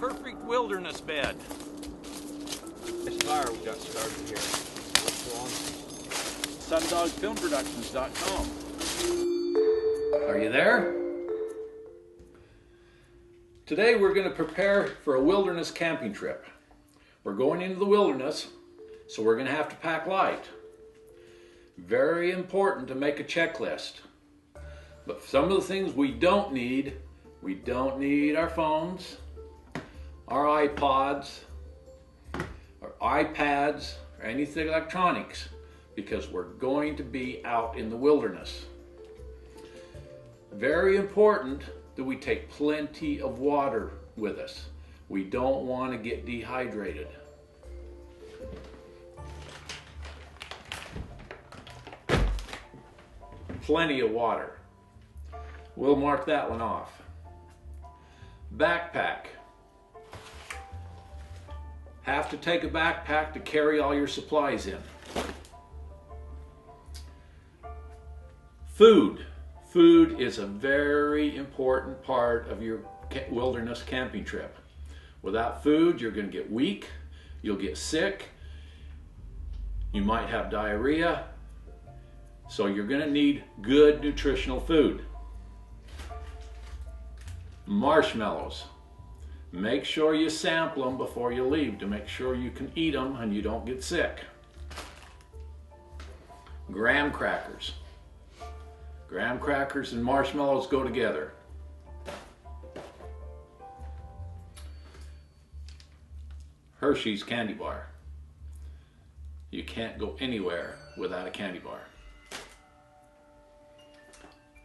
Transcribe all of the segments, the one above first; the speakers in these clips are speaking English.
perfect wilderness bed. This fire we got started here. What's on? SundogFilmProductions.com. Are you there? Today we're going to prepare for a wilderness camping trip. We're going into the wilderness, so we're going to have to pack light. Very important to make a checklist. But some of the things we don't need our phones, our iPods, our iPads, or anything electronics, because we're going to be out in the wilderness. Very important that we take plenty of water with us. We don't want to get dehydrated. Plenty of water. We'll mark that one off. Backpack. Have to take a backpack to carry all your supplies in. Food. Food is a very important part of your wilderness camping trip. Without food, you're going to get weak, you'll get sick, you might have diarrhea, so you're going to need good nutritional food. Marshmallows. Make sure you sample them before you leave to make sure you can eat them and you don't get sick. Graham crackers. Graham crackers and marshmallows go together. Hershey's candy bar. You can't go anywhere without a candy bar.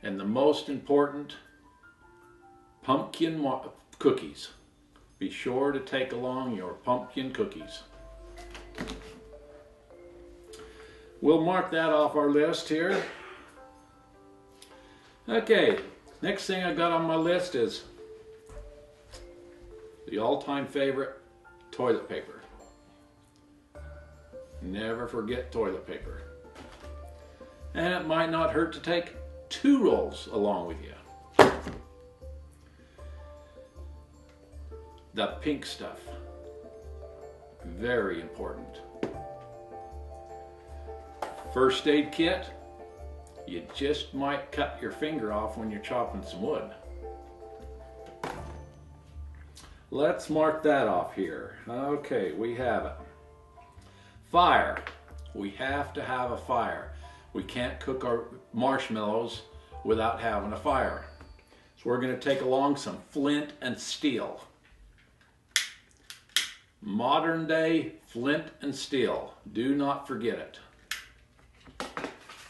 And the most important, pumpkin cookies. Be sure to take along your pumpkin cookies. We'll mark that off our list here. Okay, next thing I got on my list is the all-time favorite, toilet paper. Never forget toilet paper. And it might not hurt to take 2 rolls along with you. The pink stuff, very important. First aid kit. You just might cut your finger off when you're chopping some wood. Let's mark that off here. Okay, we have it. Fire. We have to have a fire. We can't cook our marshmallows without having a fire. So we're going to take along some flint and steel. Modern day flint and steel. Do not forget it.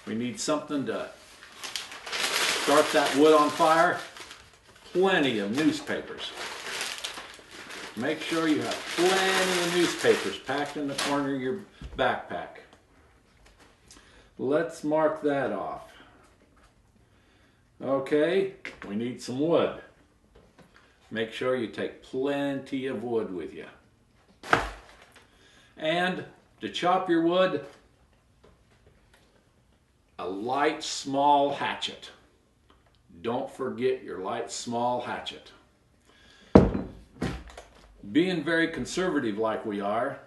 We need something to start that wood on fire. Plenty of newspapers. Make sure you have plenty of newspapers packed in the corner of your backpack. Let's mark that off. Okay, we need some wood. Make sure you take plenty of wood with you. And to chop your wood, a light, small hatchet. Don't forget your light, small hatchet. Being very conservative like we are,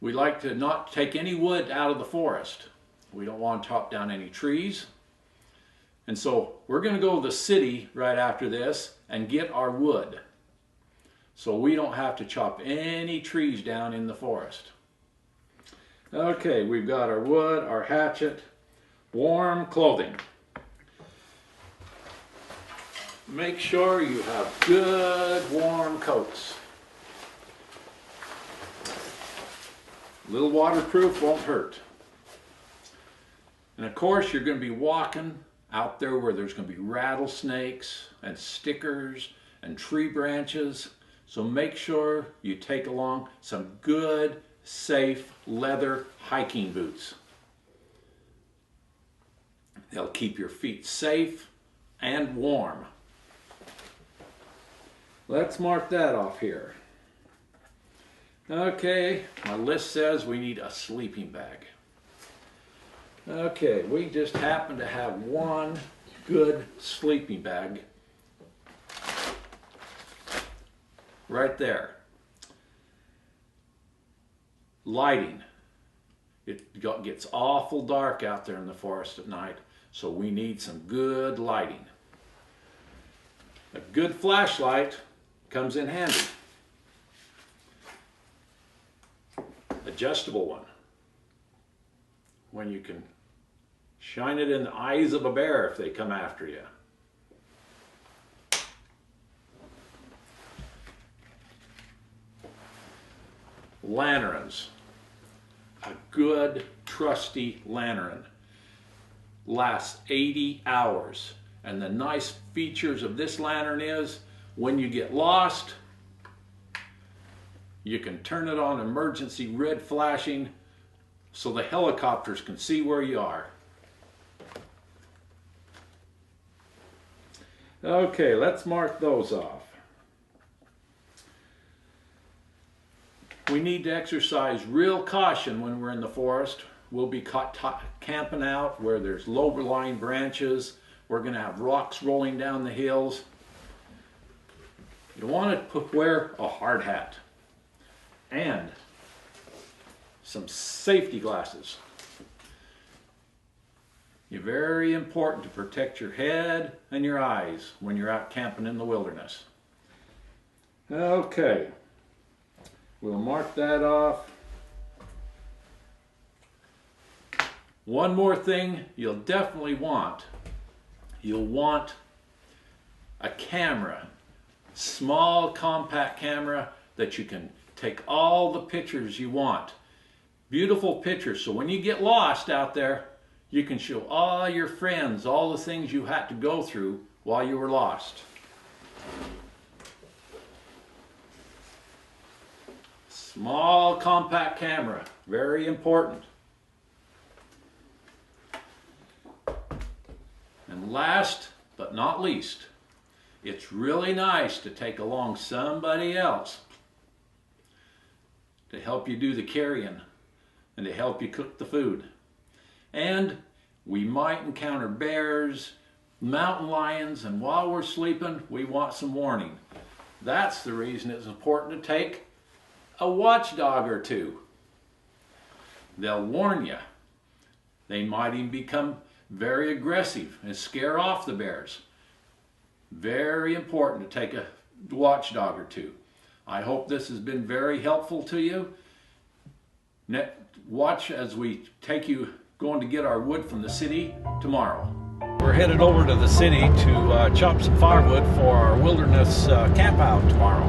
we like to not take any wood out of the forest. We don't want to chop down any trees. And so we're going to go to the city right after this and get our wood, so we don't have to chop any trees down in the forest. Okay, we've got our wood, our hatchet, warm clothing. Make sure you have good warm coats. A little waterproof won't hurt. And of course, you're going to be walking out there where there's going to be rattlesnakes and stickers and tree branches. So make sure you take along some good, safe leather hiking boots. They'll keep your feet safe and warm. Let's mark that off here. Okay, my list says we need a sleeping bag. Okay, we just happen to have one good sleeping bag right there. Lighting. It gets awful dark out there in the forest at night, so we need some good lighting. A good flashlight comes in handy. Adjustable one. When you can shine it in the eyes of a bear if they come after you. Lanterns. A good, trusty lantern lasts 80 hours. And the nice features of this lantern is, when you get lost, you can turn it on emergency red flashing so the helicopters can see where you are. Okay, let's mark those off. We need to exercise real caution when we're in the forest. We'll be caught camping out where there's low-lying branches. We're going to have rocks rolling down the hills. You want to wear a hard hat and some safety glasses. It's very important to protect your head and your eyes when you're out camping in the wilderness. Okay. We'll mark that off. One more thing you'll definitely want. You'll want a camera. Small, compact camera that you can take all the pictures you want. Beautiful pictures, so when you get lost out there, you can show all your friends all the things you had to go through while you were lost. Small, compact camera, very important. And last but not least, it's really nice to take along somebody else to help you do the carrying and to help you cook the food. And we might encounter bears, mountain lions, and while we're sleeping, we want some warning. That's the reason it's important to take a watchdog or two. They'll warn you. They might even become very aggressive and scare off the bears. Very important to take a watchdog or two. I hope this has been very helpful to you. Watch as we take you going to get our wood from the city tomorrow. We're headed over to the city to chop some firewood for our wilderness camp out tomorrow.